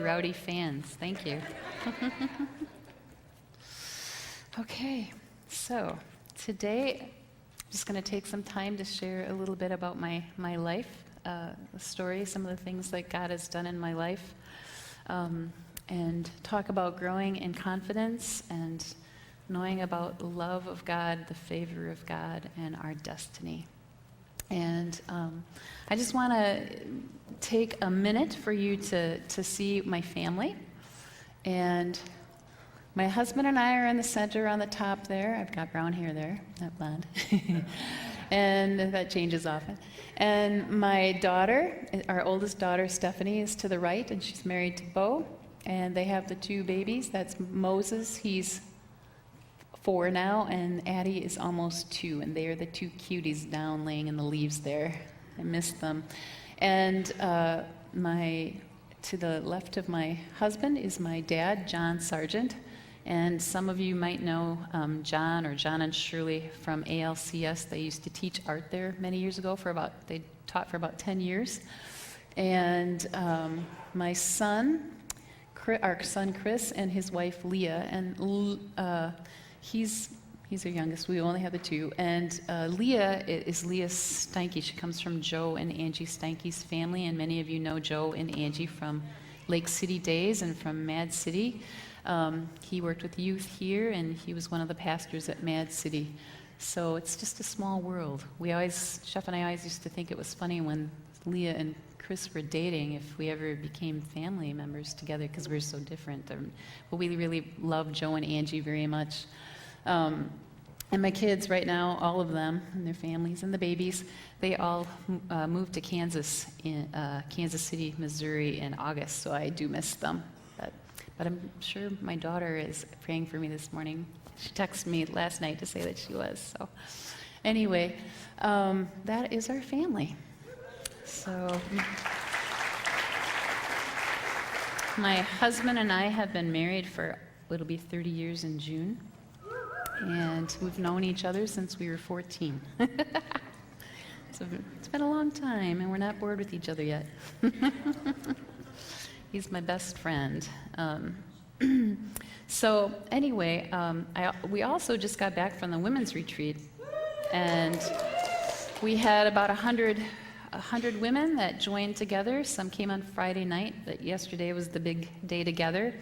rowdy fans. Thank you. Okay, so today I'm just going to take some time to share a little bit about my life, the story, some of the things that God has done in my life, and talk about growing in confidence and knowing about the love of God, the favor of God, and our destiny. And I just want to take a minute for you to see my family. And my husband and I are in the center on the top there. I've got brown hair there, not blonde. And that changes often. And my daughter, our oldest daughter, Stephanie, is to the right, and she's married to Bo. And they have the two babies. That's Moses. He's 4 now, and Addie is almost 2, and they are the two cuties down laying in the leaves there. I miss them. And to the left of my husband is my dad, John Sargent. And some of you might know John and Shirley from ALCS. They used to teach art there many years ago they taught for about 10 years. And my son, our son Chris, and his wife Leah, and he's our youngest. We only have the 2. And Leah is Leah Steinke. She comes from Joe and Angie Steinke's family, and many of you know Joe and Angie from Lake City days and from Mad City. He worked with youth here, and he was one of the pastors at Mad City. So it's just a small world. Chef and I always used to think it was funny when Leah and Chris were dating if we ever became family members together because we're so different. But we really love Joe and Angie very much. And my kids right now, all of them and their families and the babies, they all moved to Kansas City, Missouri in August, so I do miss them. But I'm sure my daughter is praying for me this morning. She texted me last night to say that she was. So anyway, that is our family. So my husband and I have been married for, it'll be 30 years in June. And we've known each other since we were 14. So it's been a long time, and we're not bored with each other yet. He's my best friend. So anyway, we also just got back from the women's retreat, and we had about 100 women that joined together. Some came on Friday night, but yesterday was the big day together,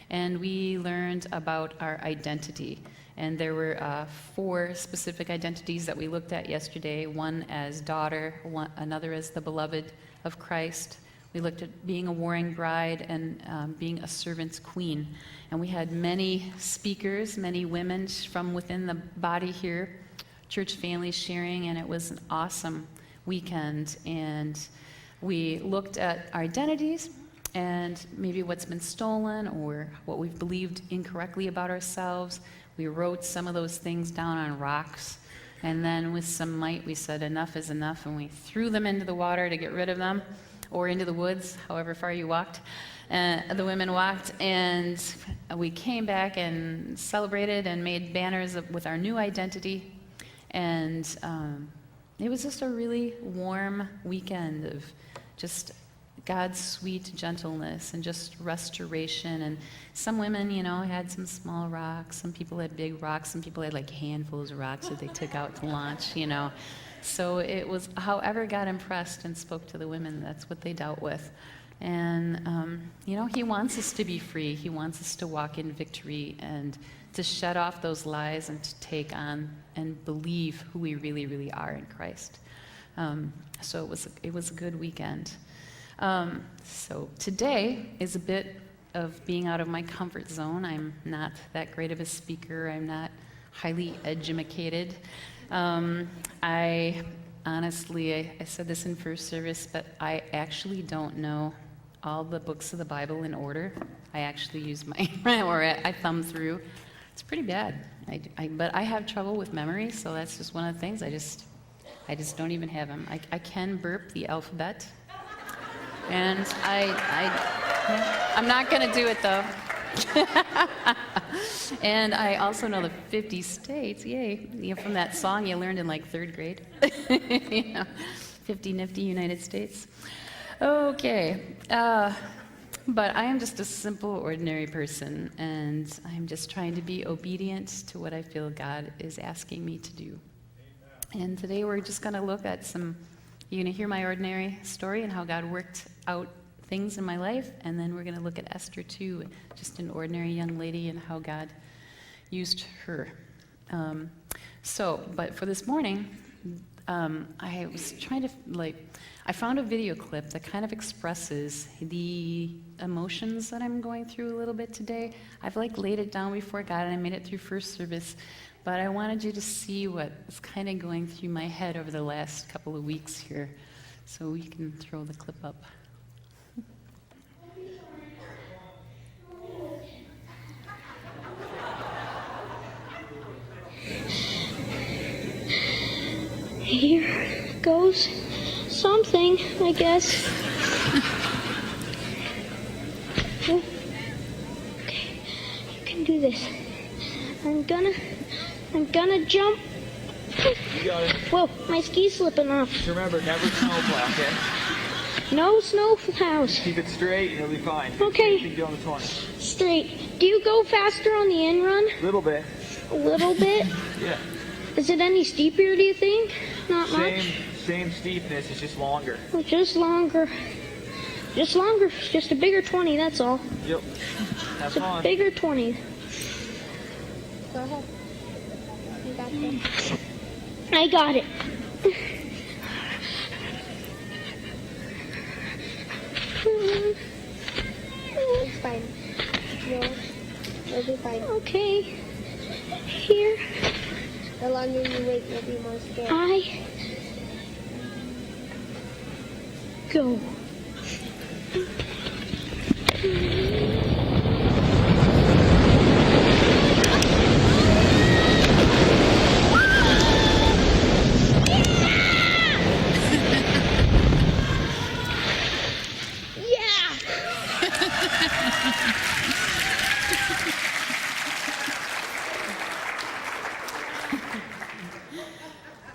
and we learned about our identity. And there were 4 specific identities that we looked at yesterday, one as daughter, another as the beloved of Christ. We looked at being a warring bride and being a servant's queen. And we had many speakers, many women from within the body here, church families sharing, and it was an awesome weekend. And we looked at our identities and maybe what's been stolen or what we've believed incorrectly about ourselves. We wrote some of those things down on rocks. And then with some might, we said enough is enough, and we threw them into the water to get rid of them, or into the woods, however far you walked. The women walked, and we came back and celebrated and made banners with our new identity. And it was just a really warm weekend of just God's sweet gentleness and just restoration. And some women, had some small rocks. Some people had big rocks. Some people had like handfuls of rocks that they took out to launch, So it was however God impressed and spoke to the women, that's what they dealt with. And, He wants us to be free. He wants us to walk in victory and to shut off those lies and to take on and believe who we really, really are in Christ. So it was a good weekend. So today is a bit of being out of my comfort zone. I'm not that great of a speaker. I'm not highly educated. I honestly said this in first service, but I actually don't know all the books of the Bible in order. I actually use I thumb through. It's pretty bad. But I have trouble with memory, so that's just one of the things. I just don't even have them. I can burp the alphabet, and I'm not going to do it though. And I also know the 50 states, yay, from that song you learned in like 3rd grade. 50 nifty United States. Okay, But I am just a simple, ordinary person, and I'm just trying to be obedient to what I feel God is asking me to do. And today we're just going to look at you're going to hear my ordinary story and how God worked out things in my life, and then we're going to look at Esther too, just an ordinary young lady and how God used her. But for this morning, I was trying to, I found a video clip that kind of expresses the emotions that I'm going through a little bit today. I've laid it down before God, and I made it through first service, but I wanted you to see what is kind of going through my head over the last couple of weeks here. So we can throw the clip up. Here goes something, I guess. Oh, okay, you can do this. I'm gonna jump. You got it. Whoa, my ski's slipping off. Just remember, never snowplow, okay? No snow plows. Keep it straight and you'll be fine. Okay. You can do on the 20. Straight. Do you go faster on the in run? Little bit. A little bit? Yeah. Is it any steeper, do you think? Not much? Same steepness, it's just longer. Well, just longer. Just longer. Just a bigger 20, that's all. Yep. Have It's a fun. bigger 20. Go ahead. You got this. I got it. It's fine. You'll be fine. Okay. Here The longer you wait, you'll be more scared. I go.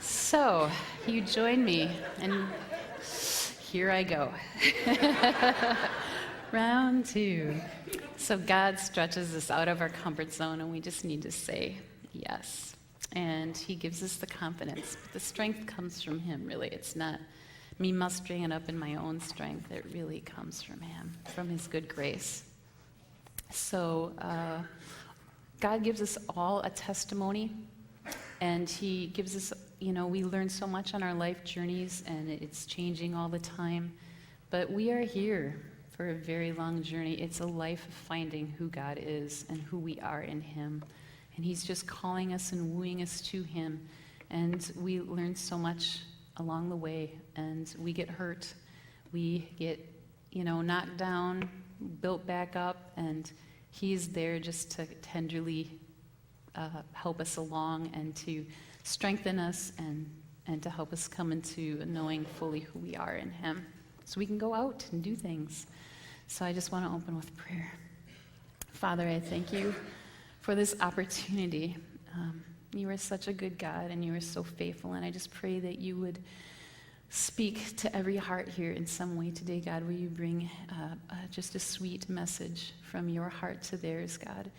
So, you join me, and here I go. Round two. So God stretches us out of our comfort zone, and we just need to say yes. And he gives us the confidence. But the strength comes from him, really. It's not me mustering it up in my own strength. It really comes from him, from his good grace. So God gives us all a testimony, and he gives us, we learn so much on our life journeys, and it's changing all the time. But we are here for a very long journey. It's a life of finding who God is and who we are in him. And he's just calling us and wooing us to him. And we learn so much along the way, and we get hurt. We get, knocked down, built back up, and he's there just to tenderly help us along and to strengthen us and to help us come into knowing fully who we are in him, so we can go out and do things. So I just want to open with prayer. Father, I thank you for this opportunity. You are such a good God, and you are so faithful, and I just pray that you would speak to every heart here in some way today, God, where you bring just a sweet message from your heart to theirs, God.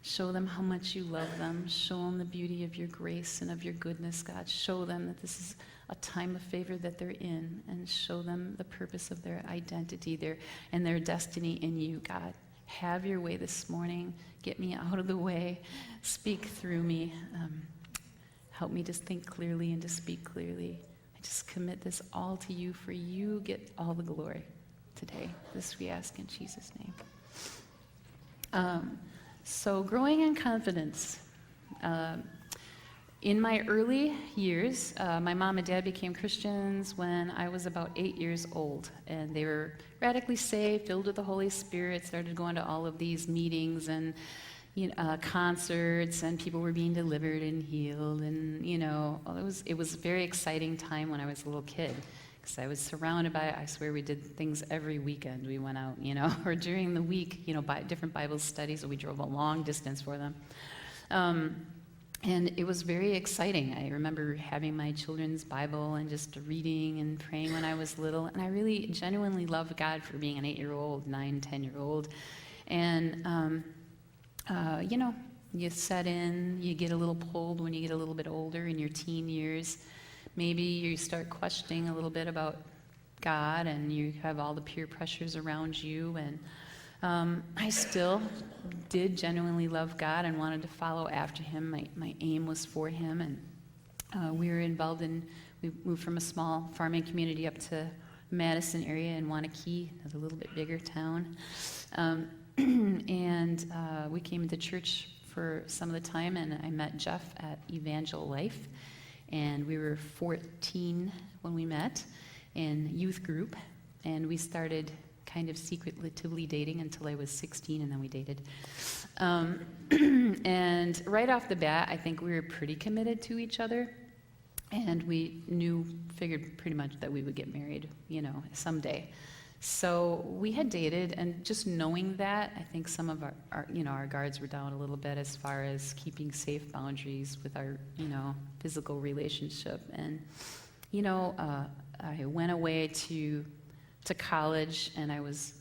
Show them how much you love them. Show them the beauty of your grace and of your goodness, God. Show them that this is a time of favor that they're in, and show them the purpose of their identity and their destiny in you, God. Have your way this morning. Get me out of the way. Speak through me. Help me to think clearly and to speak clearly. I just commit this all to you, for you get all the glory today. This we ask in Jesus' name. So growing in confidence. In my early years, my mom and dad became Christians when I was about 8 years old, and they were radically saved, filled with the Holy Spirit, started going to all of these meetings and concerts, and people were being delivered and healed, and it was a very exciting time when I was a little kid, because I was surrounded by it. I swear we did things every weekend. We went out, or during the week, by different Bible studies, and we drove a long distance for them. And it was very exciting. I remember having my children's Bible and just reading and praying when I was little. And I really genuinely loved God for being an 8-year-old, 9, 10-year-old. And, you know, you set in, you get a little pulled when you get a little bit older in your teen years. Maybe you start questioning a little bit about God, and you have all the peer pressures around you. And I still did genuinely love God and wanted to follow after him. My aim was for him, and we were involved we moved from a small farming community up to Madison area in Wanakee, a little bit bigger town. And we came into church for some of the time, and I met Jeff at Evangel Life, and we were 14 when we met in youth group, and we started kind of secretively dating until I was 16, and then we dated. And right off the bat, I think we were pretty committed to each other, and we figured pretty much that we would get married, you know, someday. So we had dated, and just knowing that, I think some of our guards were down a little bit as far as keeping safe boundaries with our, physical relationship. And, I went away to college, and I was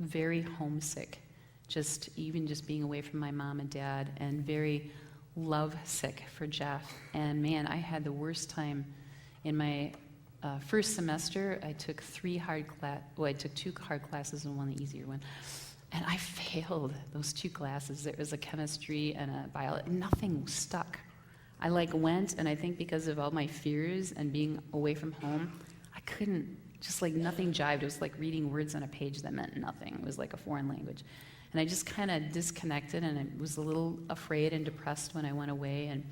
very homesick, just being away from my mom and dad, and very lovesick for Jeff. And man, I had the worst time in my first semester. I took 2 hard classes and one easier one. And I failed those 2 classes. There was a chemistry and a biology. Nothing stuck. I went, and I think because of all my fears and being away from home, I couldn't, nothing jived. It was like reading words on a page that meant nothing. It was like a foreign language. And I just kind of disconnected, and I was a little afraid and depressed when I went away. And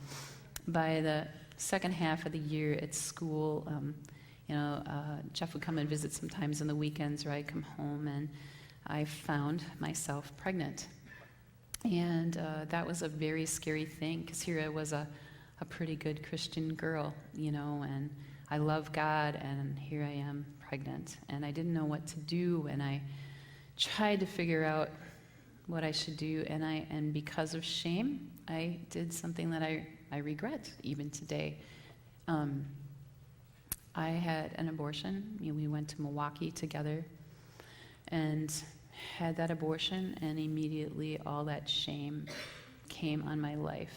by the second half of the year at school, Jeff would come and visit sometimes on the weekends, or I'd come home, and I found myself pregnant. And that was a very scary thing, because here I was a pretty good Christian girl, and I love God, and here I am pregnant. And I didn't know what to do, and I tried to figure out what I should do, and because of shame, I did something that I regret even today. I had an abortion. We went to Milwaukee together and had that abortion, and immediately all that shame came on my life.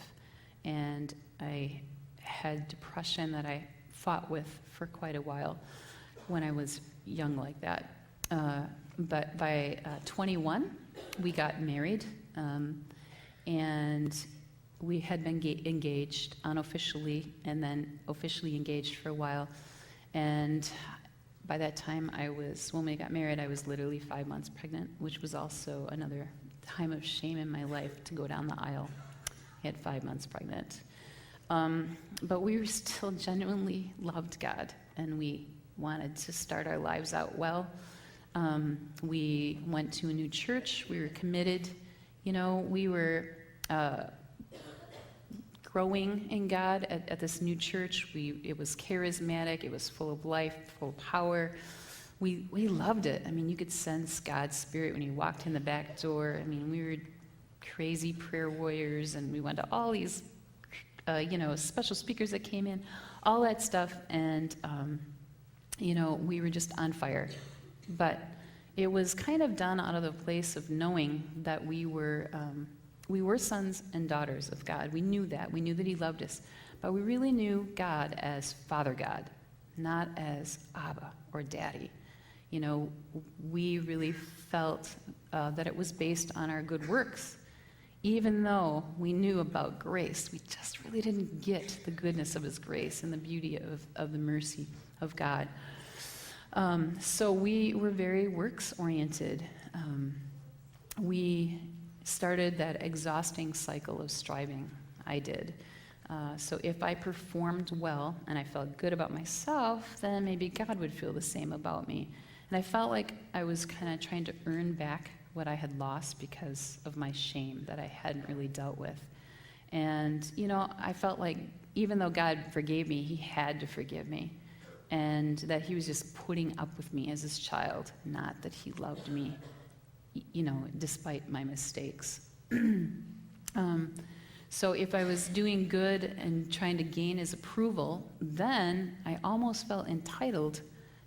And I had depression that I fought with for quite a while when I was young like that. But by 21, we got married, and we had been engaged unofficially, and then officially engaged for a while. And by that time, when we got married, I was literally 5 months pregnant, which was also another time of shame in my life to go down the aisle. I had 5 months pregnant. But we still genuinely loved God, and we wanted to start our lives out well. We went to a new church. We were committed. We were growing in God at this new church. It was charismatic. It was full of life, full of power. We loved it. You could sense God's Spirit when you walked in the back door. We were crazy prayer warriors, and we went to all these, special speakers that came in, all that stuff, and, we were just on fire. But it was kind of done out of the place of knowing that we were sons and daughters of God. We knew that. We knew that he loved us. But we really knew God as Father God, not as Abba or Daddy. We really felt that it was based on our good works. Even though we knew about grace, we just really didn't get the goodness of his grace and the beauty of the mercy of God. So we were very works-oriented. We started that exhausting cycle of striving. I did. So if I performed well and I felt good about myself, then maybe God would feel the same about me. And I felt like I was kind of trying to earn back what I had lost because of my shame that I hadn't really dealt with. And, I felt like even though God forgave me, he had to forgive me. And that he was just putting up with me as his child, not that he loved me, despite my mistakes. So if I was doing good and trying to gain his approval, then I almost felt entitled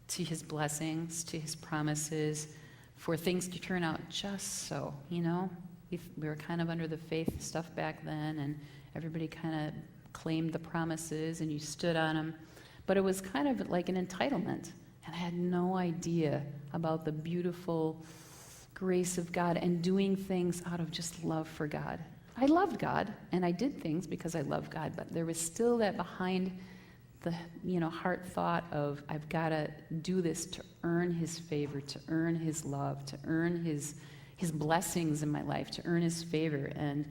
to his blessings, to his promises, for things to turn out just so, you know? We were kind of under the faith stuff back then, and everybody kind of claimed the promises, and you stood on them. But it was kind of like an entitlement, and I had no idea about the beautiful grace of God and doing things out of just love for God. I loved God, and I did things because I loved God, but there was still that behind the heart thought of, I've got to do this to earn his favor, to earn his love, to earn his blessings in my life, to earn his favor. And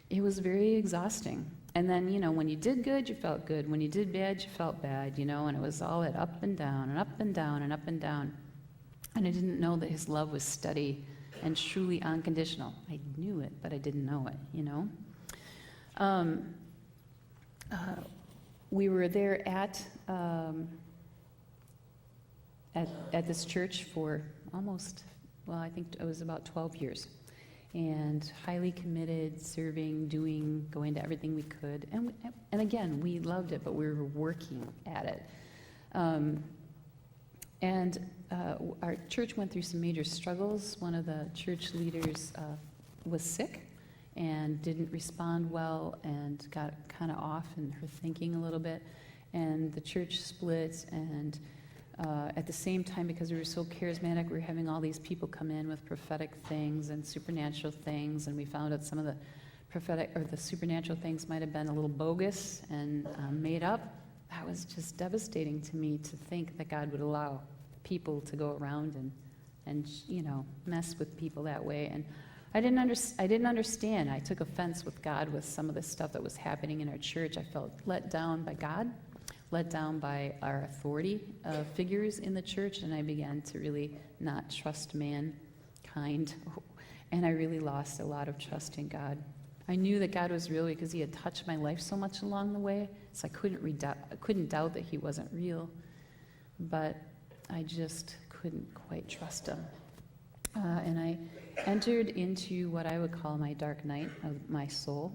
it was very exhausting. And then, when you did good, you felt good. When you did bad, you felt bad, and it was all that up and down and up and down and up and down. And I didn't know that his love was steady and truly unconditional. I knew it, but I didn't know it, we were there at this church for almost, I think it was about 12 years. And highly committed, serving, doing, going to everything we could. And again, we loved it, but we were working at it. Our church went through some major struggles. One of the church leaders was sick and didn't respond well and got kind of off in her thinking a little bit. And the church split, and at the same time, because we were so charismatic, we were having all these people come in with prophetic things and supernatural things, and we found out some of the prophetic or the supernatural things might have been a little bogus and made up. That was just devastating to me, to think that God would allow people to go around and mess with people that way. And I didn't understand. I took offense with God with some of the stuff that was happening in our church. I felt let down by God, let down by our authority figures in the church, and I began to really not trust mankind, and I really lost a lot of trust in God. I knew that God was real because he had touched my life so much along the way, so I couldn't doubt that he wasn't real, but I just couldn't quite trust him. And I entered into what I would call my dark night of my soul.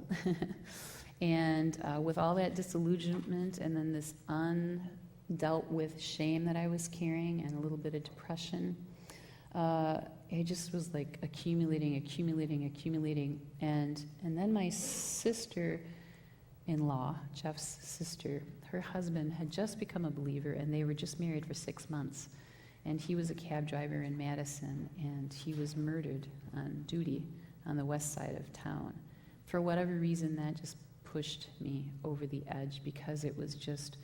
And with all that disillusionment and then this undealt with shame that I was carrying and a little bit of depression, it just was like accumulating. And then my sister-in-law, Jeff's sister, her husband had just become a believer, and they were just married for 6 months. And he was a cab driver in Madison, and he was murdered on duty on the west side of town. For whatever reason, that just pushed me over the edge, because it was just,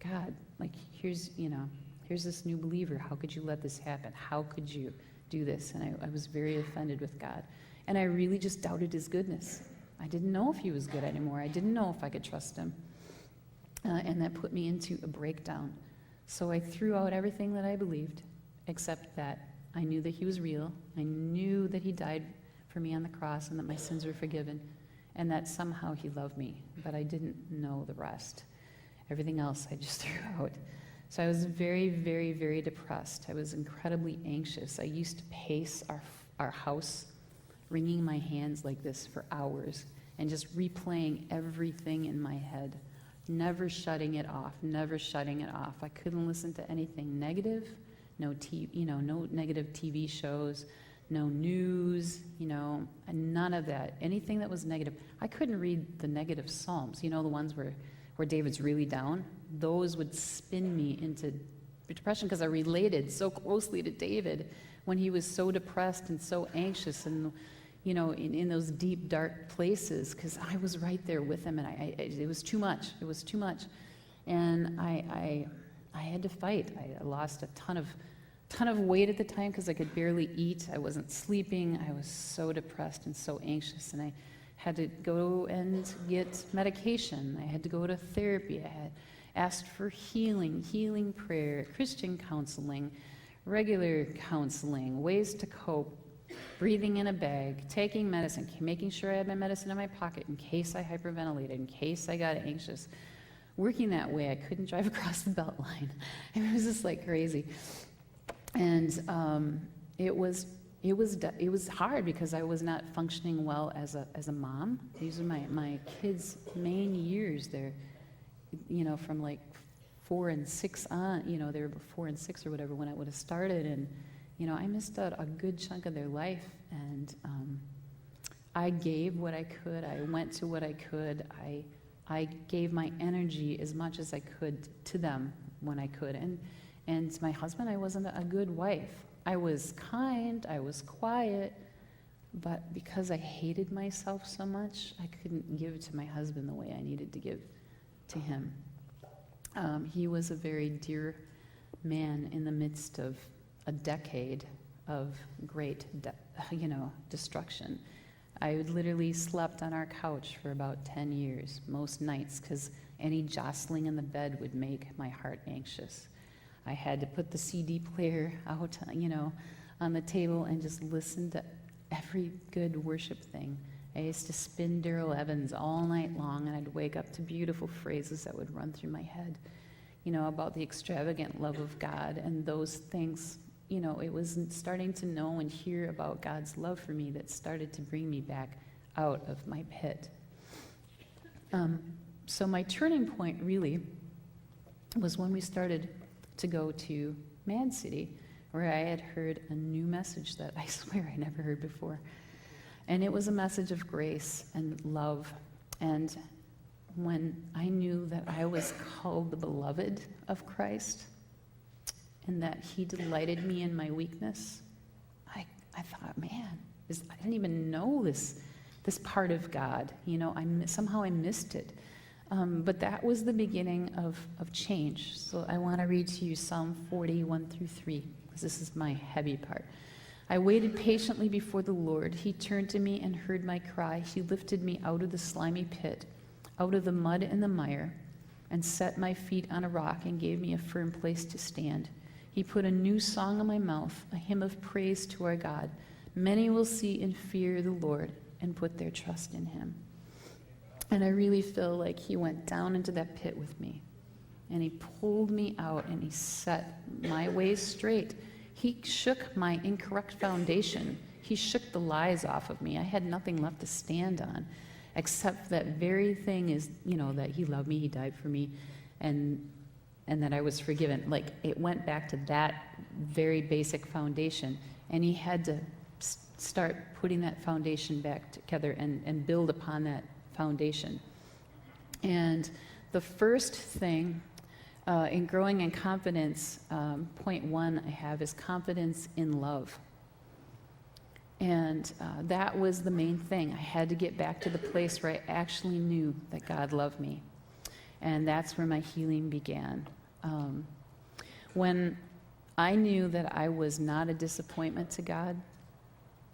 God, like, here's this new believer. How could you let this happen? How could you do this? And I was very offended with God. And I really just doubted his goodness. I didn't know if he was good anymore. I didn't know if I could trust him. And that put me into a breakdown. So I threw out everything that I believed, except that I knew that he was real. I knew that he died for me on the cross and that my sins were forgiven, and that somehow he loved me, but I didn't know the rest. Everything else I just threw out. So I was very, very, very depressed. I was incredibly anxious. I used to pace our house, wringing my hands like this for hours and just replaying everything in my head. Never shutting it off. I couldn't listen to anything negative, no negative TV shows, no news, none of that. Anything that was negative. I couldn't read the negative Psalms, the ones where David's really down. Those would spin me into depression, because I related so closely to David when he was so depressed and so anxious and in those deep, dark places, because I was right there with him, and it was too much. It was too much. And I had to fight. I lost a ton of weight at the time because I could barely eat. I wasn't sleeping. I was so depressed and so anxious, and I had to go and get medication. I had to go to therapy. I had asked for healing prayer, Christian counseling, regular counseling, ways to cope, breathing in a bag, taking medicine, making sure I had my medicine in my pocket in case I hyperventilated, in case I got anxious. Working that way, I couldn't drive across the belt line. It was just like crazy. And it was it was hard because I was not functioning well as a mom. These are my kids' main years. They're, from like 4 and 6 on, they were 4 and 6 or whatever when I would have started. And, I missed out a good chunk of their life. And I gave what I could. I went to what I could. I gave my energy as much as I could to them when I could. And my husband, I wasn't a good wife. I was kind, I was quiet, but because I hated myself so much, I couldn't give to my husband the way I needed to give to him. He was a very dear man in the midst of a decade of great, destruction. I literally slept on our couch for about 10 years, most nights, because any jostling in the bed would make my heart anxious. I had to put the CD player out, on the table and just listen to every good worship thing. I used to spin Daryl Evans all night long, and I'd wake up to beautiful phrases that would run through my head, about the extravagant love of God and those things. It was starting to know and hear about God's love for me that started to bring me back out of my pit. So my turning point really was when we started to go to Mad City, where I had heard a new message that I swear I never heard before. And it was a message of grace and love. And when I knew that I was called the beloved of Christ and that he delighted me in my weakness, I thought, man, I didn't even know this part of God. Somehow I missed it. But that was the beginning of change. So I want to read to you Psalm 40:1-3, because this is my heavy part. I waited patiently before the Lord. He turned to me and heard my cry. He lifted me out of the slimy pit, out of the mud and the mire, and set my feet on a rock and gave me a firm place to stand. He put a new song in my mouth, a hymn of praise to our God. Many will see and fear the Lord and put their trust in him. And I really feel like he went down into that pit with me, and he pulled me out, and he set my ways straight. He shook my incorrect foundation. He shook the lies off of me. I had nothing left to stand on, except that very thing is, that he loved me, he died for me, and that I was forgiven. Like, it went back to that very basic foundation, and he had to start putting that foundation back together and build upon that foundation. And the first thing in growing in confidence, point 1 I have is confidence in love. And that was the main thing. I had to get back to the place where I actually knew that God loved me. And that's where my healing began. When I knew that I was not a disappointment to God,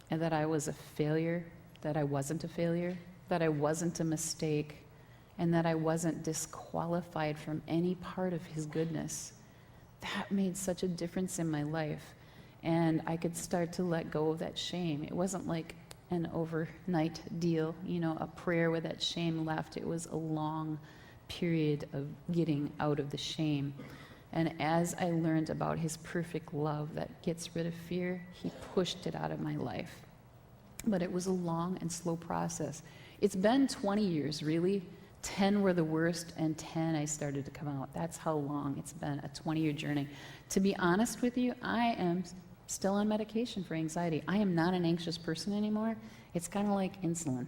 and that I was a failure, that I wasn't a failure, that I wasn't a mistake, and that I wasn't disqualified from any part of his goodness, that made such a difference in my life. And I could start to let go of that shame. It wasn't like an overnight deal, a prayer where that shame left. It was a long period of getting out of the shame. And as I learned about his perfect love that gets rid of fear, he pushed it out of my life. But it was a long and slow process. It's been 20 years, really. 10 were the worst, and 10 I started to come out. That's how long it's been, a 20-year journey. To be honest with you, I am still on medication for anxiety. I am not an anxious person anymore. It's kind of like insulin.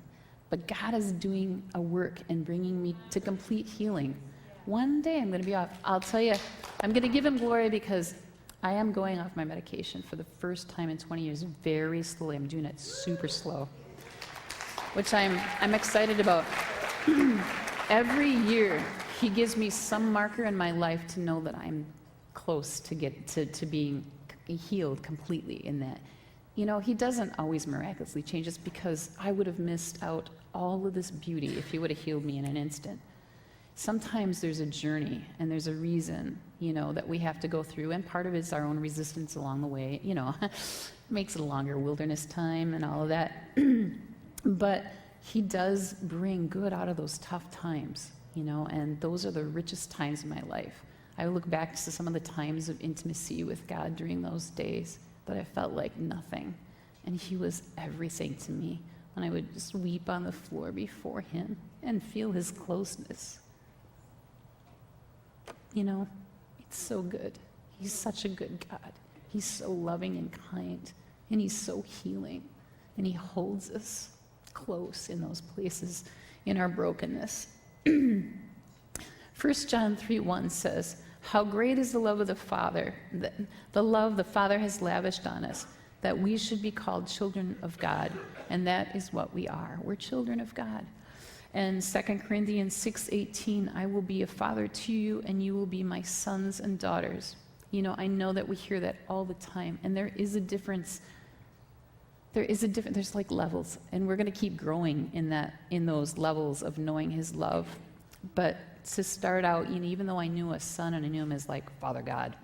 But God is doing a work and bringing me to complete healing. One day I'm going to be off. I'll tell you, I'm going to give him glory because I am going off my medication for the first time in 20 years, very slowly. I'm doing it super slow, which I'm excited about. Every year, he gives me some marker in my life to know that I'm close to get to being healed completely in that. He doesn't always miraculously change us, because I would have missed out all of this beauty if he would have healed me in an instant. Sometimes there's a journey and there's a reason, that we have to go through, and part of it is our own resistance along the way, makes it a longer wilderness time and all of that. But he does bring good out of those tough times, and those are the richest times in my life. I look back to some of the times of intimacy with God during those days that I felt like nothing. And he was everything to me. And I would just weep on the floor before him and feel his closeness. You know, it's so good. He's such a good God. He's so loving and kind, and he's so healing, and he holds us close in those places in our brokenness. 1 John 3:1 says, "How great is the love of the Father, the love the Father has lavished on us, that we should be called children of God." And that is what we are. We're children of God. And 2 Corinthians 6:18, "I will be a father to you, and you will be my sons and daughters." You know, I know that we hear that all the time, and there is a difference. There's like levels, and we're going to keep growing in those levels of knowing his love. But to start out, you know, even though I knew a son and I knew him as like Father God,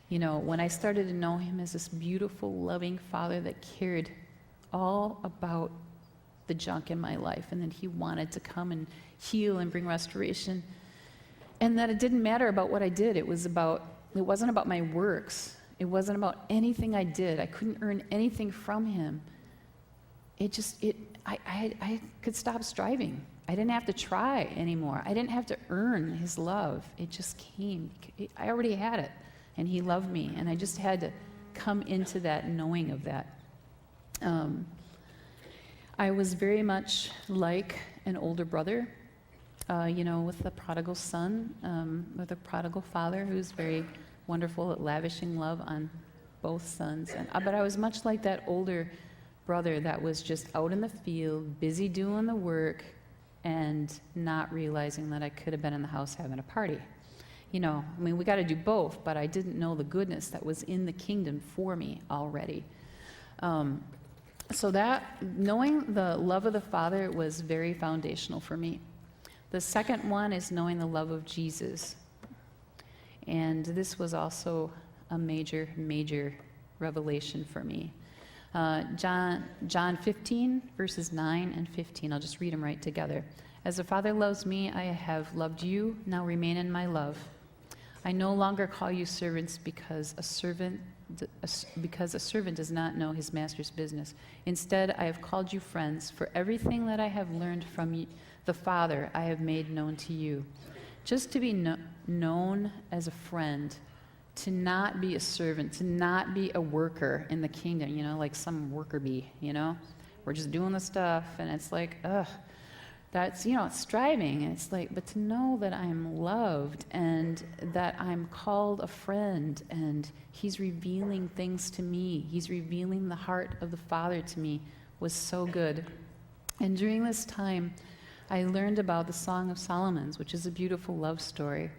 you know, when I started to know him as this beautiful, loving Father that cared all about the junk in my life, and that he wanted to come and heal and bring restoration, and that it didn't matter about what I did. It wasn't about my works. It wasn't about anything I did. I couldn't earn anything from him. I could stop striving. I didn't have to try anymore. I didn't have to earn his love. It just came. I already had it, and he loved me, and I just had to come into that knowing of that. I was very much like an older brother, you know, with the prodigal son, with a prodigal father who's very wonderful at lavishing love on both sons. But I was much like that older brother that was just out in the field, busy doing the work, and not realizing that I could have been in the house having a party. You know, I mean, we got to do both, but I didn't know the goodness that was in the kingdom for me already. So that, knowing the love of the Father was very foundational for me. The second one is knowing the love of Jesus. And this was also a major, major revelation for me. John 15, verses 9 and 15. I'll just read them right together. "As the Father loves me, I have loved you. Now remain in my love. I no longer call you servants because a servant does not know his master's business. Instead, I have called you friends, for everything that I have learned from the Father I have made known to you." Just to be known as a friend, to not be a servant, to not be a worker in the kingdom, you know, like some worker bee, you know? We're just doing the stuff, and it's like, ugh. That's, you know, it's striving, and it's like, but to know that I'm loved and that I'm called a friend, and he's revealing things to me, he's revealing the heart of the Father to me, was so good. And during this time, I learned about the Song of Solomon, which is a beautiful love story.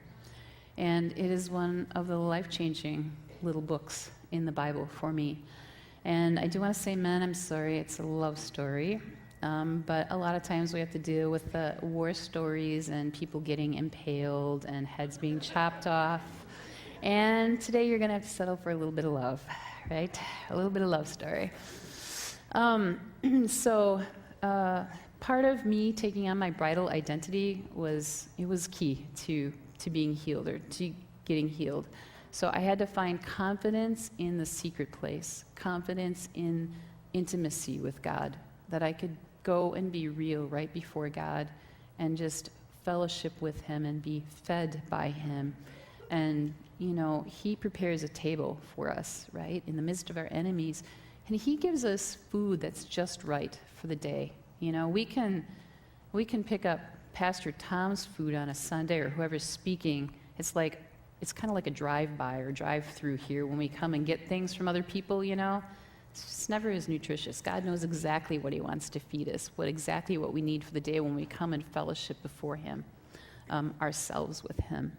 And it is one of the life-changing little books in the Bible for me. And I do want to say, men, I'm sorry, it's a love story. But a lot of times we have to deal with the war stories and people getting impaled and heads being chopped off. And today you're going to have to settle for a little bit of love, right? A little bit of love story. Part of me taking on my bridal identity was key to being healed, or to getting healed. So I had to find confidence in the secret place, confidence in intimacy with God, that I could go and be real right before God and just fellowship with him and be fed by him. And, you know, he prepares a table for us, right, in the midst of our enemies. And he gives us food that's just right for the day. You know, we can pick up Pastor Tom's food on a Sunday, or whoever's speaking. It's kind of like a drive-by or drive-through here when we come and get things from other people, you know. It's never as nutritious. God knows exactly what he wants to feed us, exactly what we need for the day when we come and fellowship before him, ourselves with him.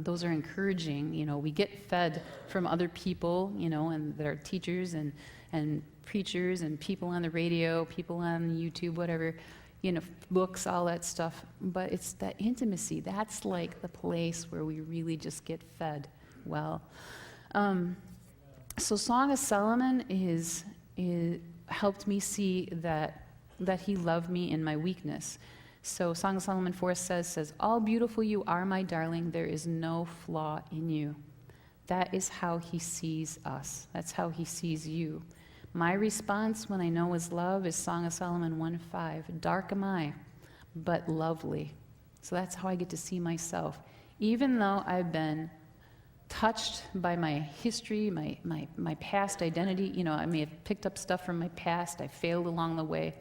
Those are encouraging. You know, we get fed from other people, you know, and that are teachers and preachers and people on the radio, people on YouTube, whatever, you know, books, all that stuff. But it's that intimacy. That's like the place where we really just get fed well. So Song of Solomon helped me see that he loved me in my weakness. So Song of Solomon 4 says, "All beautiful you are, my darling, there is no flaw in you." That is how he sees us. That's how he sees you. My response when I know is love is Song of Solomon 1:5. Dark am I, but lovely. So that's how I get to see myself. Even though I've been touched by my history, my past identity, I may have picked up stuff from my past, I failed along the way.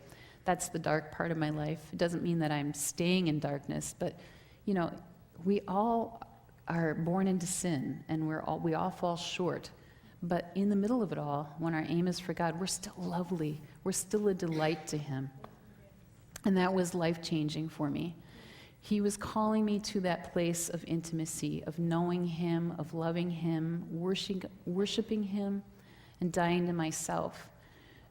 That's the dark part of my life. It doesn't mean that I'm staying in darkness, but, we all are born into sin, and we all fall short. But in the middle of it all, when our aim is for God, we're still lovely. We're still a delight to Him. And that was life-changing for me. He was calling me to that place of intimacy, of knowing Him, of loving Him, worshiping Him, and dying to myself.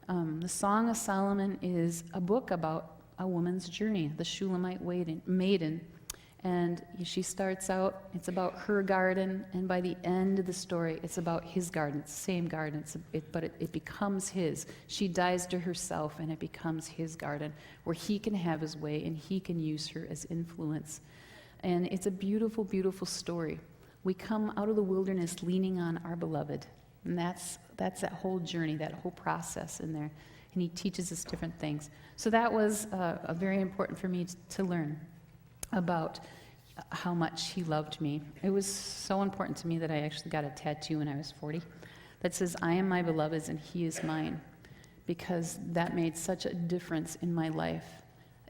The Song of Solomon is a book about a woman's journey, the Shulamite maiden. And she starts out, it's about her garden, and by the end of the story, it's about his garden. It's the same garden, but it becomes his. She dies to herself, and it becomes his garden, where he can have his way, and he can use her as influence. And it's a beautiful, beautiful story. We come out of the wilderness leaning on our beloved, and that's that whole journey, that whole process in there. And he teaches us different things. So that was very important for me to learn about how much he loved me. It was so important to me that I actually got a tattoo when I was 40 that says, I am my beloved's and he is mine, because that made such a difference in my life.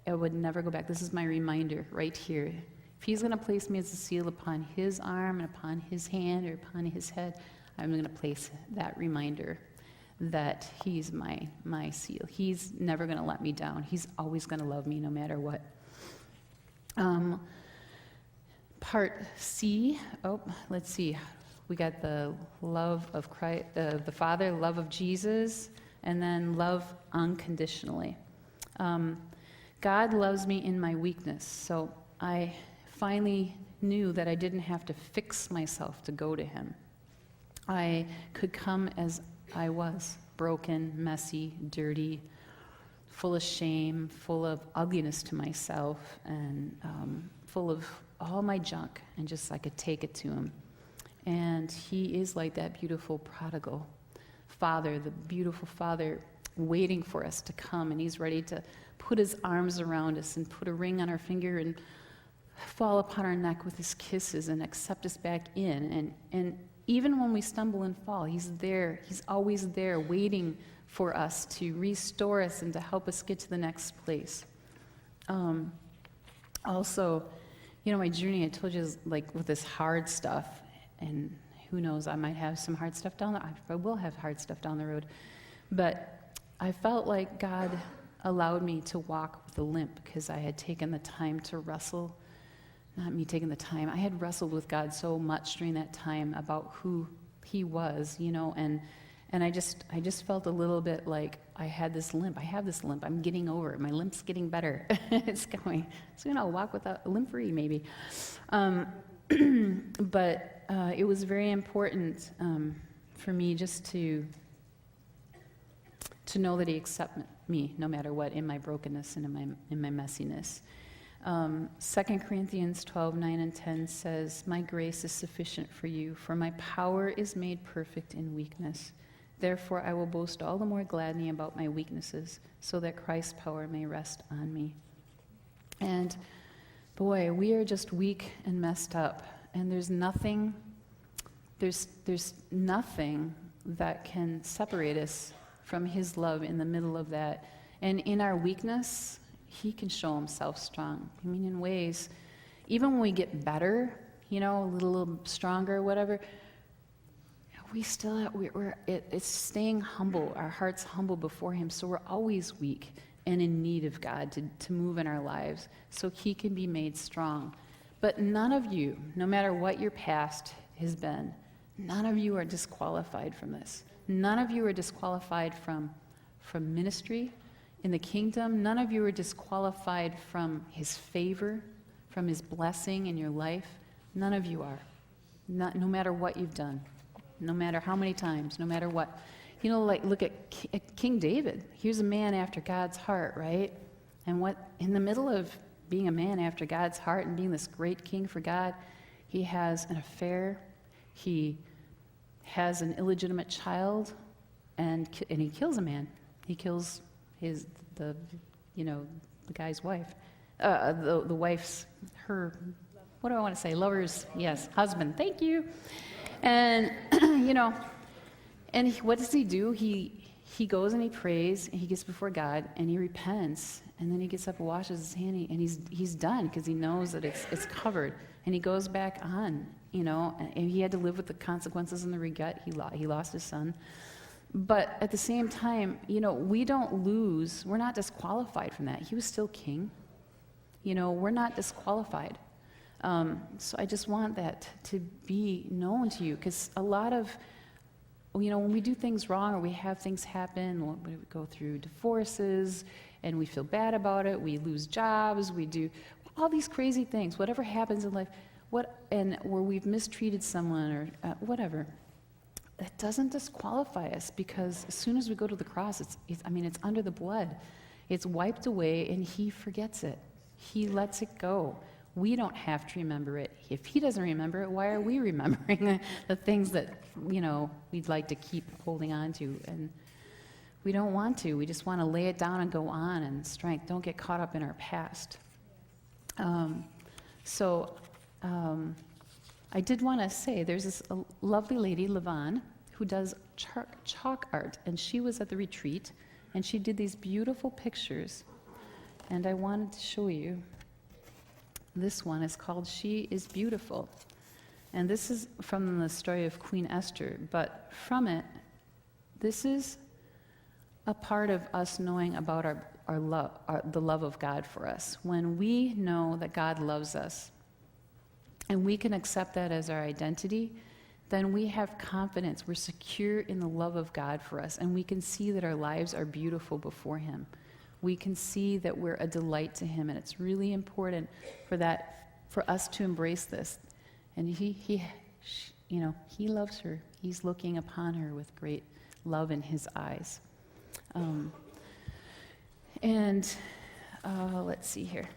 I would never go back. This is my reminder right here. If he's going to place me as a seal upon his arm and upon his hand or upon his head, I'm going to place that reminder that he's my seal. He's never going to let me down. He's always going to love me no matter what. Part C, let's see. We got the love of Christ, the Father, love of Jesus, and then love unconditionally. God loves me in my weakness, so I finally knew that I didn't have to fix myself to go to him. I could come as I was, broken, messy, dirty, full of shame, full of ugliness to myself, and full of all my junk, and just I could take it to him. And he is like that beautiful prodigal father, the beautiful father waiting for us to come, and he's ready to put his arms around us and put a ring on our finger and fall upon our neck with his kisses and accept us back in. And even when we stumble and fall, he's there. He's always there waiting for us to restore us and to help us get to the next place. Also, my journey, I told you, is like with this hard stuff, and who knows, I might have some hard stuff I will have hard stuff down the road. But I felt like God allowed me to walk with a limp because I had taken the time to wrestle. Not me taking the time. I had wrestled with God so much during that time about who he was, and I just felt a little bit like I had this limp. I have this limp. I'm getting over it. My limp's getting better. It's going. So I'll walk without a limp free maybe. But it was very important for me just to know that he accepts me no matter what, in my brokenness and in my messiness. 2 Corinthians 12:9 and 10 says, my grace is sufficient for you, for my power is made perfect in weakness. Therefore, I will boast all the more gladly about my weaknesses, so that Christ's power may rest on me. And boy, we are just weak and messed up, and there's nothing that can separate us from his love in the middle of that. And in our weakness, he can show himself strong. I mean, in ways, even when we get better, a little stronger, whatever, it's staying humble, our hearts humble before him. So we're always weak and in need of God to move in our lives so he can be made strong. But none of you, no matter what your past has been, none of you are disqualified from this. None of you are disqualified from ministry in the kingdom. None of you are disqualified from his favor, from his blessing in your life. None of you are. No matter what you've done, no matter how many times, no matter what. Look at King David. Here's a man after God's heart, right? And what in the middle of being a man after God's heart and being this great king for God, he has an affair. He has an illegitimate child and he kills a man. He kills the guy's wife, the wife's, her, what do I want to say? Lover's, yes, husband. Thank you. And what does he do? He goes and he prays, and he gets before God, and he repents, and then he gets up and washes his hand, and he's done because he knows that it's covered, and he goes back on, and he had to live with the consequences and the regret. He lost his son. But at the same time, we don't lose. We're not disqualified from that. He was still king. We're not disqualified. So I just want that to be known to you, because a lot of, when we do things wrong or we have things happen, we go through divorces and we feel bad about it, we lose jobs, we do all these crazy things, whatever happens in life, and where we've mistreated someone or whatever. It doesn't disqualify us, because as soon as we go to the cross, it's under the blood. It's wiped away, and he forgets it. He lets it go. We don't have to remember it. If he doesn't remember it, why are we remembering the things that, we'd like to keep holding on to? And we don't want to. We just want to lay it down and go on in strength. Don't get caught up in our past. I did want to say, there's this lovely lady, Levon, who does chalk art, and she was at the retreat, and she did these beautiful pictures, and I wanted to show you. This one is called She is Beautiful, and this is from the story of Queen Esther, but from it, this is a part of us knowing about our love, the love of God for us. When we know that God loves us, and we can accept that as our identity, then we have confidence. We're secure in the love of God for us, and we can see that our lives are beautiful before Him. We can see that we're a delight to Him, and it's really important for us to embrace this. And He loves her. He's looking upon her with great love in His eyes. Let's see here.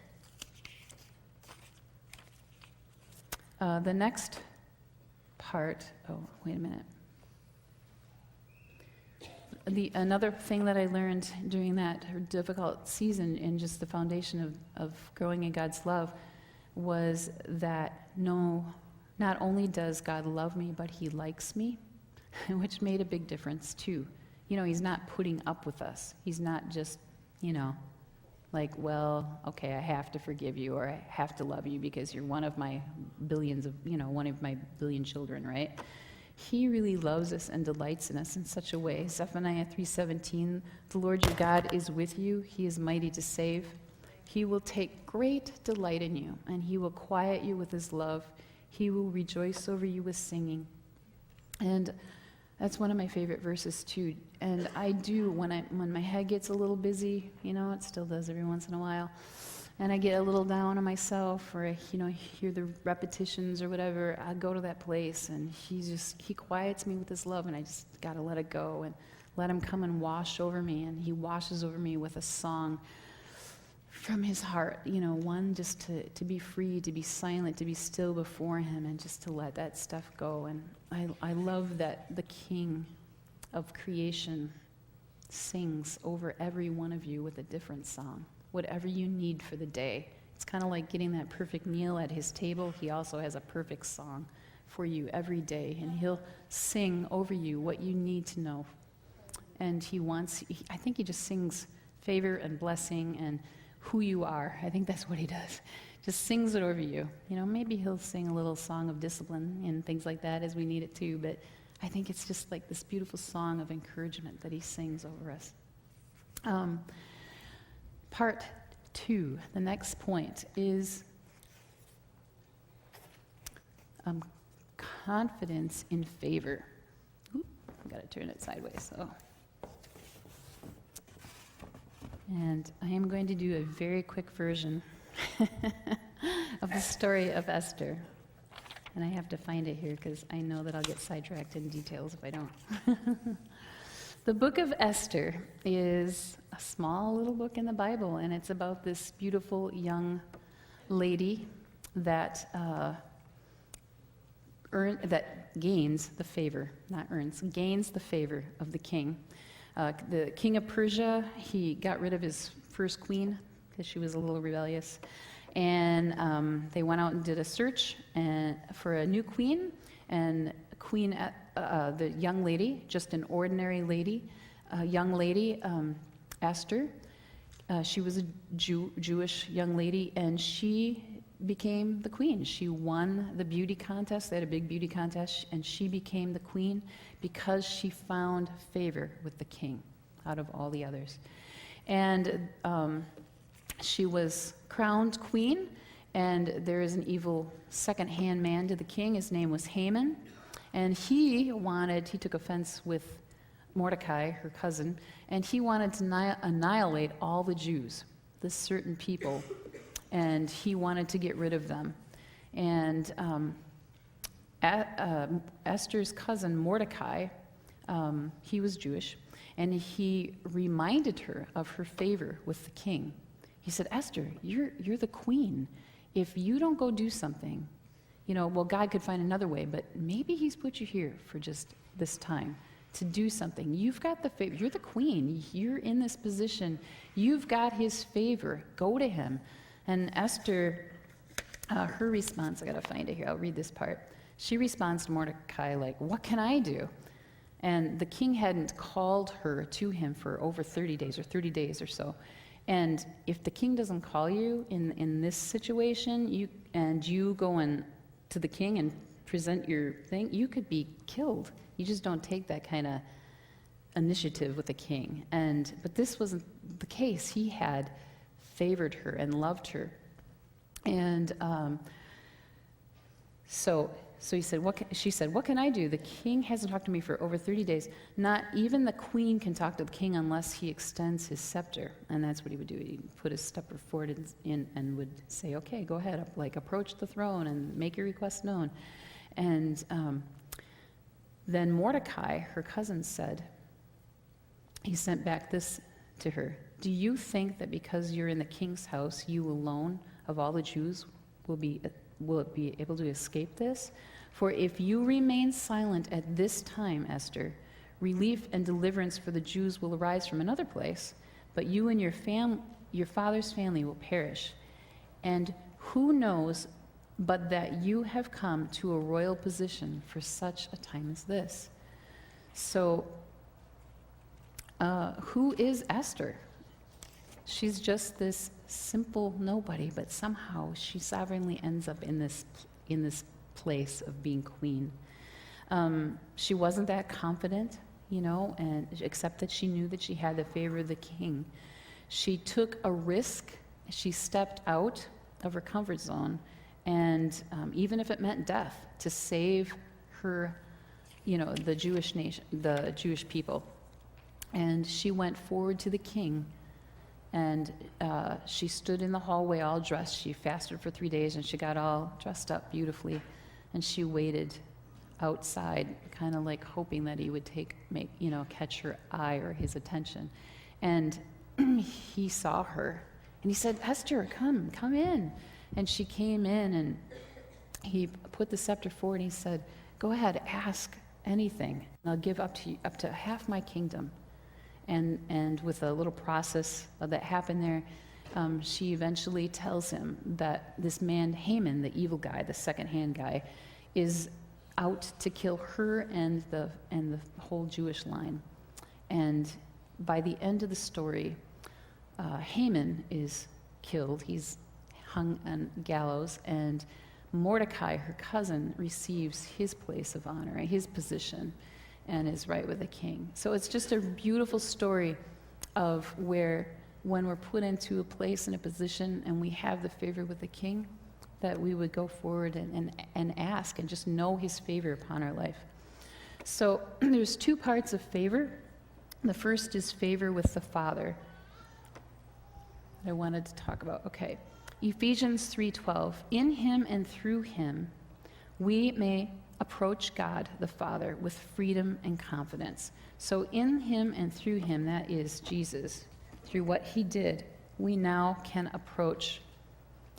The next part, wait a minute. Another thing that I learned during that difficult season in just the foundation of growing in God's love was that not only does God love me, but He likes me, which made a big difference too. He's not putting up with us. He's not just, like, well, okay, I have to forgive you, or I have to love you because you're one of my one of my billion children, right? He really loves us and delights in us in such a way. Zephaniah 3:17, the Lord your God is with you. He is mighty to save. He will take great delight in you, and He will quiet you with His love. He will rejoice over you with singing. And that's one of my favorite verses too. And I do, when my head gets a little busy, it still does every once in a while, and I get a little down on myself, or hear the repetitions or whatever, I go to that place, and He quiets me with His love, and I just got to let it go and let Him come and wash over me. And He washes over me with a song from His heart, one just to be free, to be silent, to be still before Him, and just to let that stuff go. And I love that the King of creation sings over every one of you with a different song, whatever you need for the day. It's kind of like getting that perfect meal at His table. He also has a perfect song for you every day, and He'll sing over you what you need to know. And I think He just sings favor and blessing and who you are. I think that's what He does. Just sings it over you. Maybe He'll sing a little song of discipline and things like that as we need it too, but I think it's just like this beautiful song of encouragement that He sings over us. Part 2, the next point is confidence in favor. I've got to turn it sideways, so. And I am going to do a very quick version of the story of Esther. And I have to find it here because I know that I'll get sidetracked in details if I don't. The book of Esther is a small little book in the Bible, and it's about this beautiful young lady that that gains the favor, not earns, gains the favor of the king. The king of Persia, he got rid of his first queen because she was a little rebellious. And they went out and did a search for a new queen. And the young lady, just an ordinary lady, young lady, Esther, she was a Jewish young lady, and she became the queen. She won the beauty contest. They had a big beauty contest, and she became the queen because she found favor with the king out of all the others. And she was crowned queen, and there is an evil second-hand man to the king. His name was Haman, and he took offense with Mordecai, her cousin, and he wanted to annihilate all the Jews, this certain people, and he wanted to get rid of them. And Esther's cousin, Mordecai, he was Jewish, and he reminded her of her favor with the king. He said, Esther, you're the queen. If you don't go do something, God could find another way, but maybe he's put you here for just this time to do something. You've got the favor. You're the queen. You're in this position. You've got his favor. Go to him. And Esther, her response, I got to find it here. I'll read this part. She responds to Mordecai like, what can I do? And the king hadn't called her to him for over 30 days or so. And if the king doesn't call you in this situation, you go in to the king and present your thing, you could be killed. You just don't take that kind of initiative with the king. But this wasn't the case. He had favored her and loved her. And so he said, she said, what can I do? The king hasn't talked to me for over 30 days. Not even the queen can talk to the king unless he extends his scepter. And that's what he would do. He'd put his scepter forward and would say, okay, go ahead, approach the throne and make your request known. And then Mordecai, her cousin, said, he sent back this to her. Do you think that because you're in the king's house, you alone of all the Jews will be able to escape this? For if you remain silent at this time, Esther, relief and deliverance for the Jews will arise from another place, but you and your father's family will perish. And who knows but that you have come to a royal position for such a time as this? So, who is Esther? She's just this simple nobody, but somehow she sovereignly ends up in this place of being queen. She wasn't that confident, and except that she knew that she had the favor of the king. She took a risk. She stepped out of her comfort zone, and even if it meant death, to save her, the Jewish nation, the Jewish people. And she went forward to the king. And she stood in the hallway all dressed. She fasted for 3 days, and she got all dressed up beautifully. And she waited outside, kind of like hoping that he would catch her eye or his attention. And he saw her, and he said, Esther, come in. And she came in, and he put the scepter forward, and he said, go ahead, ask anything, and I'll give up to half my kingdom. And with a little process that happened there, she eventually tells him that this man, Haman, the evil guy, the second-hand guy, is out to kill her and the whole Jewish line. And by the end of the story, Haman is killed. He's hung on gallows, and Mordecai, her cousin, receives his place of honor, his position, and is right with the king. So it's just a beautiful story of where, when we're put into a place and a position and we have the favor with the king, that we would go forward and ask and just know his favor upon our life. So there's two parts of favor. The first is favor with the Father that I wanted to talk about. Okay. Ephesians 3:12. In him and through him we may approach God the Father with freedom and confidence. So in him and through him, that is Jesus, through what he did, we now can approach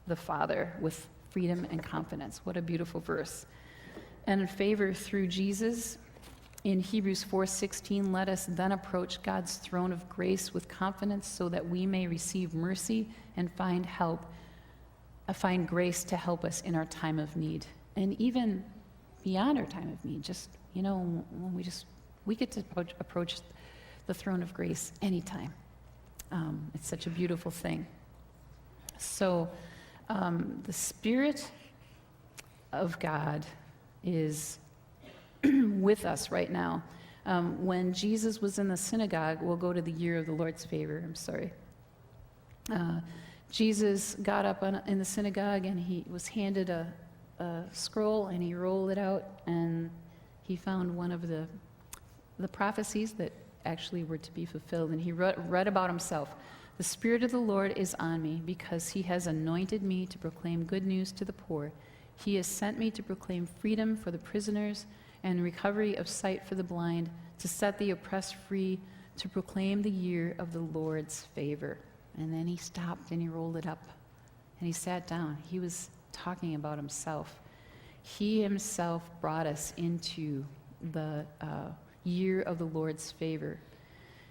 the Father with freedom and confidence. What a beautiful verse. and favor through Jesus. In Hebrews 4:16, let us then approach God's throne of grace with confidence so that we may receive mercy and find grace to help us in our time of need. And even beyond our time of need, just, when we get to approach the throne of grace anytime. It's such a beautiful thing. So the Spirit of God is with us right now. When Jesus was in the synagogue, we'll go to the year of the Lord's favor, I'm sorry. Jesus got up in the synagogue and he was handed a scroll and he rolled it out and he found one of the prophecies that actually were to be fulfilled, and he read about himself. The Spirit of the Lord is on me because he has anointed me to proclaim good news to the poor. He has sent me to proclaim freedom for the prisoners and recovery of sight for the blind, to set the oppressed free, to proclaim the year of the Lord's favor. And then he stopped and he rolled it up and he sat down. He was talking about himself. He himself brought us into the year of the Lord's favor.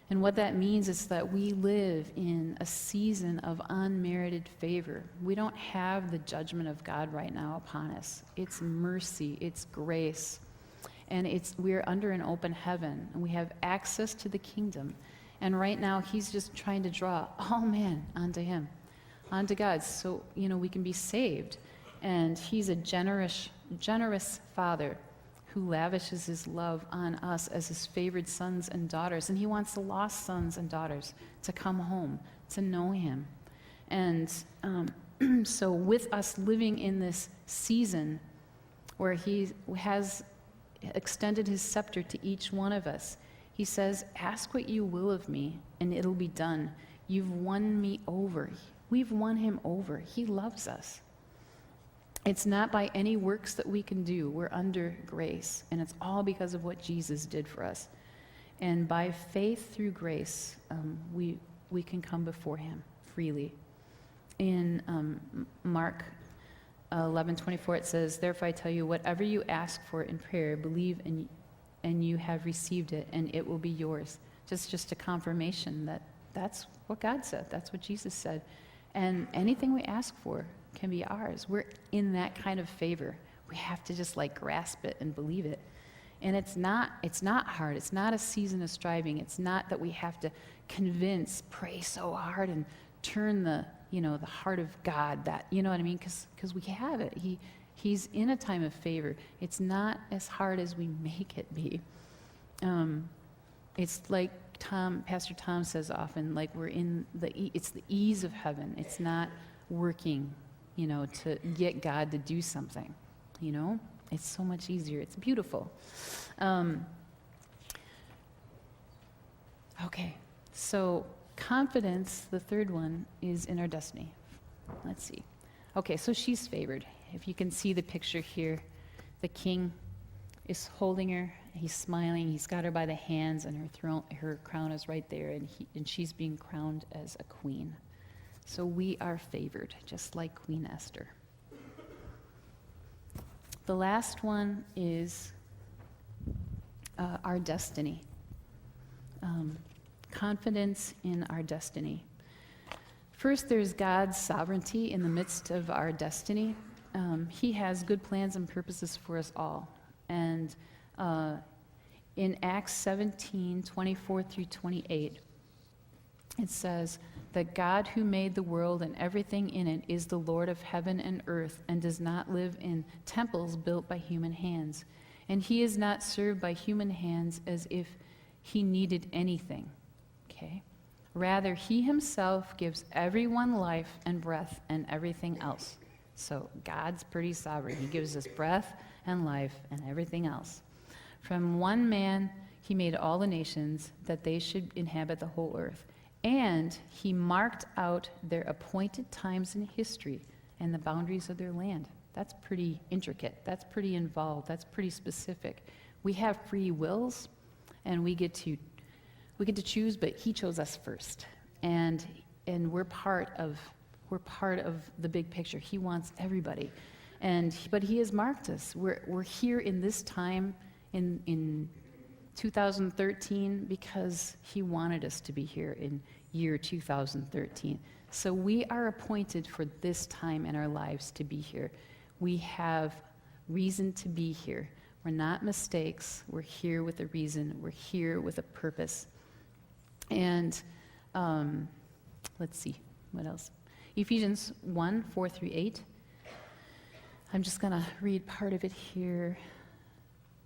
And what that means is that we live in a season of unmerited favor. We don't have the judgment of God right now upon us. It's mercy, it's grace. And we're under an open heaven, and we have access to the kingdom. And right now, he's just trying to draw all men onto him, onto God, so, we can be saved. And he's a generous Father who lavishes his love on us as his favored sons and daughters. And he wants the lost sons and daughters to come home, to know him. And so with us living in this season where he has extended his scepter to each one of us, he says, ask what you will of me, and it'll be done. You've won me over. We've won him over. He loves us. It's not by any works that we can do. We're under grace, and it's all because of what Jesus did for us. And by faith through grace, we can come before him freely. In Mark 11:24, it says, therefore I tell you, whatever you ask for in prayer, believe and you have received it, and it will be yours. Just a confirmation that that's what God said. That's what Jesus said. And anything we ask for can be ours. We're in that kind of favor. We have to just grasp it and believe it. And it's not hard. It's not a season of striving. It's not that we have to pray so hard and turn the heart of God, that, you know what I mean? Because we have it. He's in a time of favor. It's not as hard as we make it be. It's like Pastor Tom says often, we're in it's the ease of heaven. It's not working, to get God to do something, It's so much easier. It's beautiful. Okay, so confidence, the third one, is in our destiny. Let's see. Okay, so she's favored. If you can see the picture here, the king is holding her. He's smiling. He's got her by the hands, and her crown is right there, and she's being crowned as a queen. So we are favored, just like Queen Esther. The last one is our destiny. Confidence in our destiny. First, there's God's sovereignty in the midst of our destiny. He has good plans and purposes for us all. And in Acts 17:24-28, it says, that God who made the world and everything in it is the Lord of heaven and earth and does not live in temples built by human hands. And he is not served by human hands as if he needed anything. Okay? Rather, he himself gives everyone life and breath and everything else. So God's pretty sovereign. He gives us breath and life and everything else. From one man, he made all the nations that they should inhabit the whole earth. And he marked out their appointed times in history and the boundaries of their land. That's pretty intricate. That's pretty involved. That's pretty specific. We have free wills, and we get to choose, but he chose us first. And we're part of the big picture. He wants everybody. But he has marked us. We're here in this time in 2013 because he wanted us to be here in year 2013. So we are appointed for this time in our lives to be here. We have reason to be here. We're not mistakes. We're here with a reason. We're here with a purpose. And let's see, what else? Ephesians 1, 4 through 8. I'm just going to read part of it here.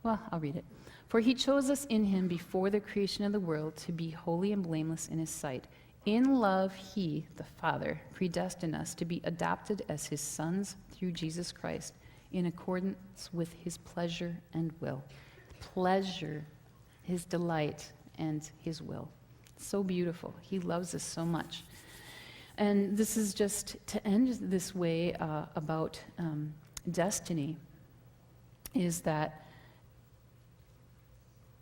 Well, I'll read it. For he chose us in him before the creation of the world to be holy and blameless in his sight. In love, he, the Father, predestined us to be adopted as his sons through Jesus Christ, in accordance with his pleasure and will. Pleasure, his delight, and his will. So beautiful. He loves us so much. And this is just to end this way about destiny, is that,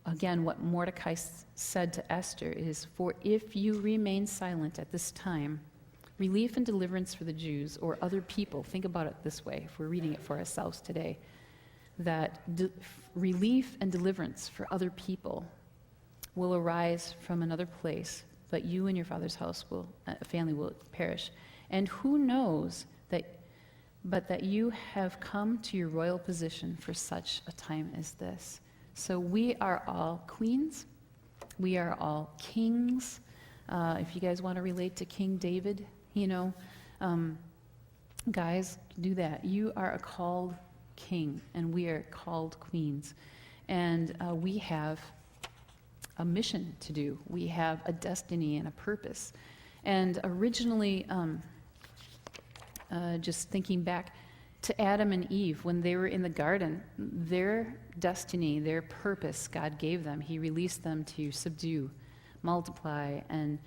again, what Mordecai said to Esther is, for if you remain silent at this time, relief and deliverance for the Jews or other people, think about it this way, if we're reading it for ourselves today, that relief and deliverance for other people will arise from another place, but you and your father's family will perish. And who knows but that you have come to your royal position for such a time as this. So we are all queens. We are all kings. If you guys want to relate to King David, guys, do that. You are a called king, and we are called queens. And we have a mission to do. We have a destiny and a purpose. And originally, just thinking back to Adam and Eve, when they were in the garden, their destiny, their purpose, God gave them. He released them to subdue, multiply, and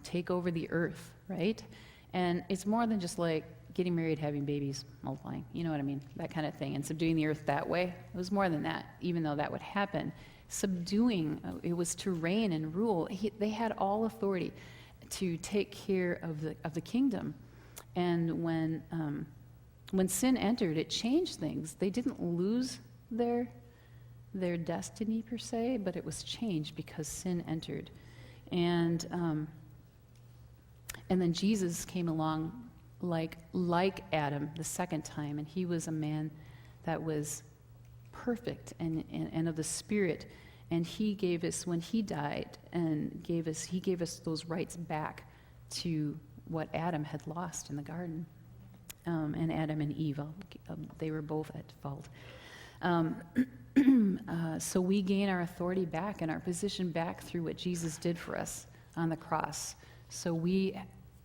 take over the earth, right? And it's more than just like getting married, having babies, multiplying, you know what I mean? That kind of thing, and subduing the earth that way. It was more than that, even though that would happen. Subduing, it was to reign and rule. They had all authority to take care of the kingdom. And when sin entered, it changed things. They didn't lose their destiny per se, but it was changed because sin entered. And then Jesus came along like Adam the second time, and he was a man that was perfect and of the Spirit. And he gave us, when he died, he gave us those rights back to what Adam had lost in the garden. And Adam and Eve, they were both at fault. So we gain our authority back and our position back through what Jesus did for us on the cross. So we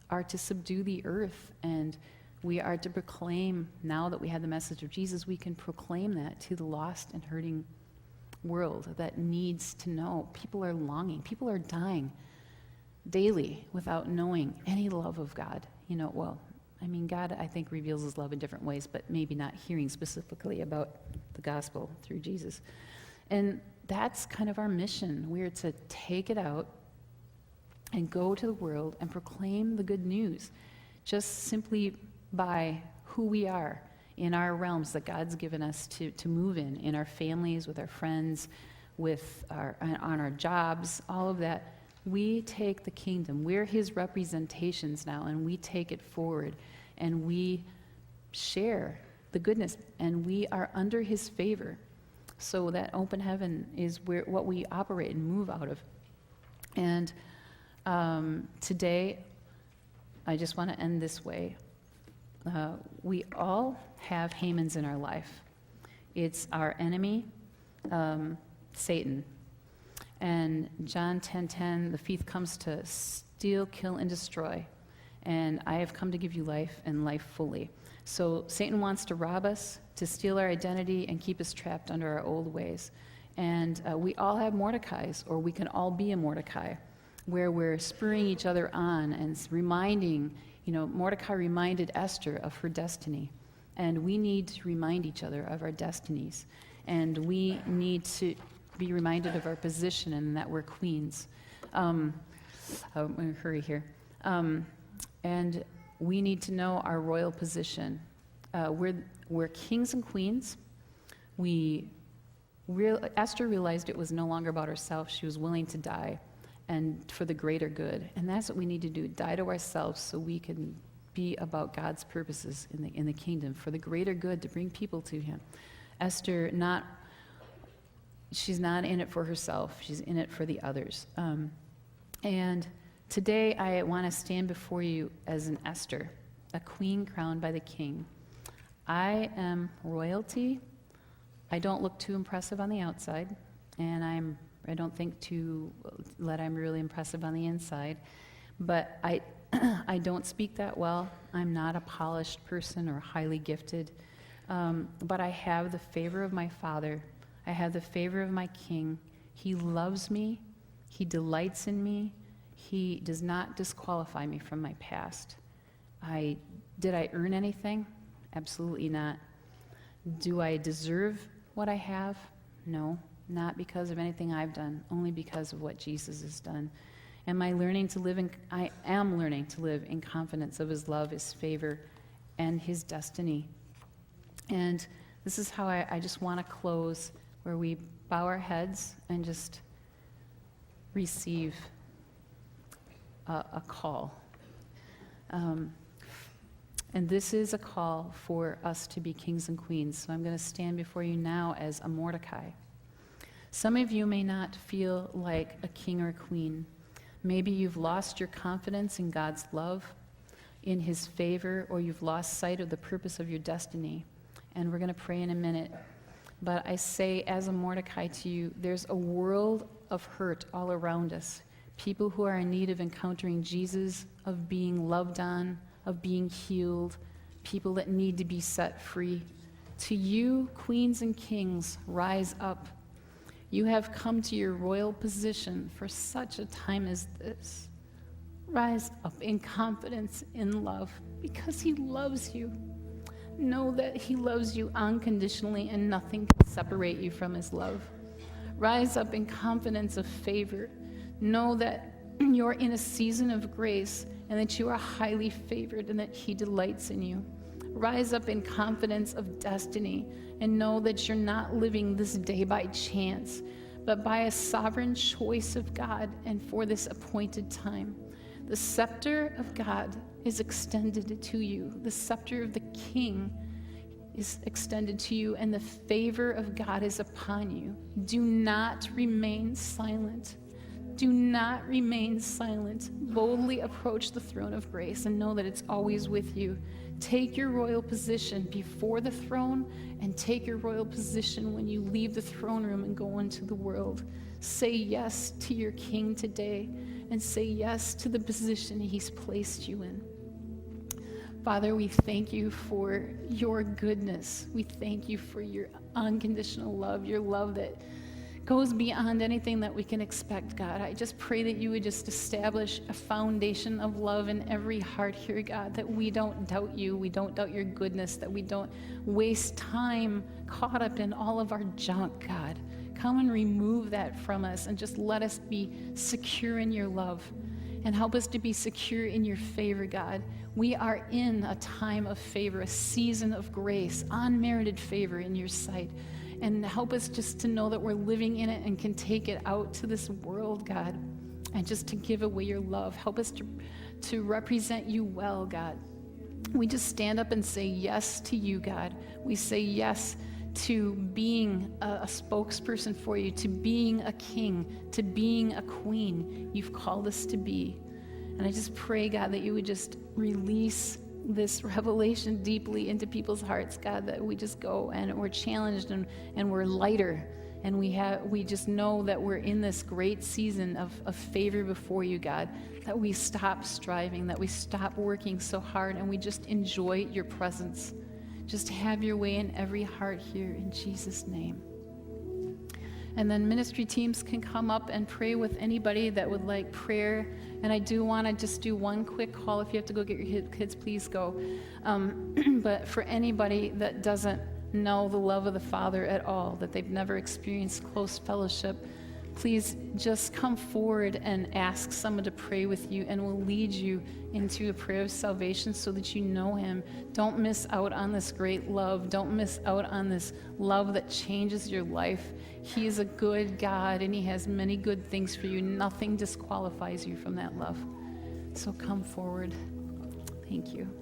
are to subdue the earth, and we are to proclaim, now that we have the message of Jesus, we can proclaim that to the lost and hurting world that needs to know. People are longing. People are dying daily without knowing any love of God. God, I think, reveals his love in different ways, but maybe not hearing specifically about the gospel through Jesus. And that's kind of our mission. We're to take it out and go to the world and proclaim the good news, just simply by who we are in our realms that God's given us to move in our families, with our friends, on our jobs, all of that. We take the kingdom. We're his representations now, and we take it forward, and we share the goodness, and we are under his favor. So that open heaven is what we operate and move out of. And today, I just want to end this way. We all have Hamans in our life. It's our enemy, Satan. And John 10:10, the thief comes to steal, kill, and destroy. And I have come to give you life, and life fully. So Satan wants to rob us, to steal our identity, and keep us trapped under our old ways. And we all have Mordecais, or we can all be a Mordecai, where we're spurring each other on and reminding, Mordecai reminded Esther of her destiny. And we need to remind each other of our destinies. And we need to be reminded of our position and that we're queens. I'm going to hurry here. And we need to know our royal position. we're kings and queens. Esther realized it was no longer about herself. She was willing to die, and for the greater good. And that's what we need to do, die to ourselves so we can be about God's purposes in the kingdom, for the greater good, to bring people to him. Esther, she's not in it for herself. She's in it for the others. And today I want to stand before you as an Esther, a queen crowned by the king. I am royalty. I don't look too impressive on the outside, and I don't think I'm really impressive on the inside, but I don't speak that well. I'm not a polished person or highly gifted, but I have the favor of my Father. I have the favor of my King. He loves me. He delights in me. He does not disqualify me from my past. Did I earn anything? Absolutely not. Do I deserve what I have? No, not because of anything I've done, only because of what Jesus has done. I am learning to live in confidence of his love, his favor, and his destiny. And this is how I just want to close, where we bow our heads and just receive a call. And this is a call for us to be kings and queens. So I'm going to stand before you now as a Mordecai. Some of you may not feel like a king or a queen. Maybe you've lost your confidence in God's love, in his favor, or you've lost sight of the purpose of your destiny. And we're going to pray in a minute. But I say as a Mordecai to you, there's a world of hurt all around us. People who are in need of encountering Jesus, of being loved on, of being healed, people that need to be set free. To you, queens and kings, rise up. You have come to your royal position for such a time as this. Rise up in confidence, in love, because he loves you. Know that he loves you unconditionally, and nothing can separate you from his love. Rise up in confidence of favor. Know that you're in a season of grace, and that you are highly favored, and that he delights in you. Rise up in confidence of destiny, and know that you're not living this day by chance, but by a sovereign choice of God and for this appointed time. The scepter of God is extended to you. The scepter of the King is extended to you, and the favor of God is upon you. Do not remain silent. Do not remain silent. Boldly approach the throne of grace and know that it's always with you. Take your royal position before the throne, and take your royal position when you leave the throne room and go into the world. Say yes to your King today, and say yes to the position he's placed you in. Father, we thank you for your goodness. We thank you for your unconditional love, your love that goes beyond anything that we can expect, God. I just pray that you would just establish a foundation of love in every heart here, God, that we don't doubt you, we don't doubt your goodness, that we don't waste time caught up in all of our junk, God. Come and remove that from us, and just let us be secure in your love, and help us to be secure in your favor, God. We are in a time of favor, a season of grace, unmerited favor in your sight. And help us just to know that we're living in it and can take it out to this world, God, and just to give away your love. Help us to represent you well, God. We just stand up and say yes to you, God. We say yes to being a spokesperson for you, to being a king, to being a queen you've called us to be. And I just pray, God, that you would just release this revelation deeply into people's hearts, God, that we just go and we're challenged and we're lighter, and we just know that we're in this great season of favor before you, God, that we stop striving, that we stop working so hard, and we just enjoy your presence. Just have your way in every heart here, in Jesus' name. And then ministry teams can come up and pray with anybody that would like prayer. And I do want to just do one quick call. If you have to go get your kids, please go. But for anybody that doesn't know the love of the Father at all, that they've never experienced close fellowship please just come forward and ask someone to pray with you, and we'll lead you into a prayer of salvation so that you know him. Don't miss out on this great love. Don't miss out on this love that changes your life. He is a good God, and he has many good things for you. Nothing disqualifies you from that love. So come forward. Thank you.